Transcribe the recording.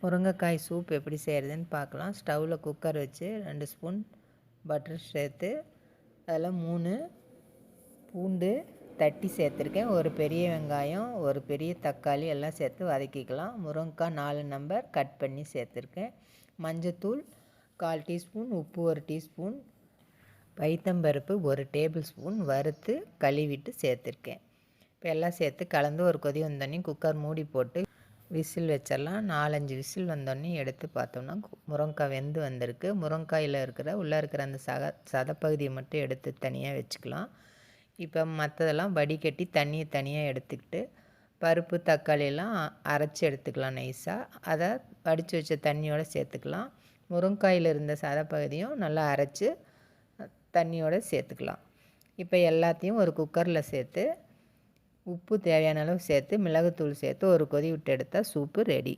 முருங்கைக்காய் சூப் எப்படி செய்கிறதுன்னு பார்க்கலாம். ஸ்டவ்வில் குக்கர் வச்சு 2 ஸ்பூன் பட்டர் சேர்த்து அதில் 3 பூண்டு தட்டி சேர்த்துருக்கேன். ஒரு பெரிய வெங்காயம், ஒரு பெரிய தக்காளி எல்லாம் சேர்த்து வதக்கிக்கலாம். முருங்கைக்காய் 4 நம்பர் கட் பண்ணி சேர்த்துருக்கேன். மஞ்சத்தூள் 1/4 டீஸ்பூன், உப்பு 1 டீஸ்பூன், பைத்தம்பருப்பு 1 டேபிள் ஸ்பூன் வறுத்து கழுவிட்டு சேர்த்துருக்கேன். இப்போ எல்லாம் சேர்த்து கலந்து ஒரு கொதி வந்தோடனே குக்கர் மூடி போட்டு விசில் வச்சிடலாம். 4-5 விசில் வந்தோடனே எடுத்து பார்த்தோம்னா முருங்கைக்காய் வெந்து வந்திருக்கு. முருங்கைக்காயில் உள்ளே இருக்கிற அந்த சதப்பகுதியை மட்டும் எடுத்து தனியாக வச்சுக்கலாம். இப்போ மற்றதெல்லாம் வடிகட்டி தண்ணியை தனியாக எடுத்துக்கிட்டு பருப்பு தக்காளியெல்லாம் அரைச்சி எடுத்துக்கலாம் நைஸாக. அதை வடித்து வச்ச தண்ணியோடு சேர்த்துக்கலாம். முருங்கைக்காயில் இருந்த சதப்பகுதியும் நல்லா அரைச்சி தண்ணியோடு சேர்த்துக்கலாம். இப்போ எல்லாத்தையும் ஒரு குக்கரில் சேர்த்து உப்பு தேவையான அளவு சேர்த்து மிளகுத்தூள் சேர்த்து ஒரு கொதி விட்டு எடுத்தால் சூப்பு ரெடி.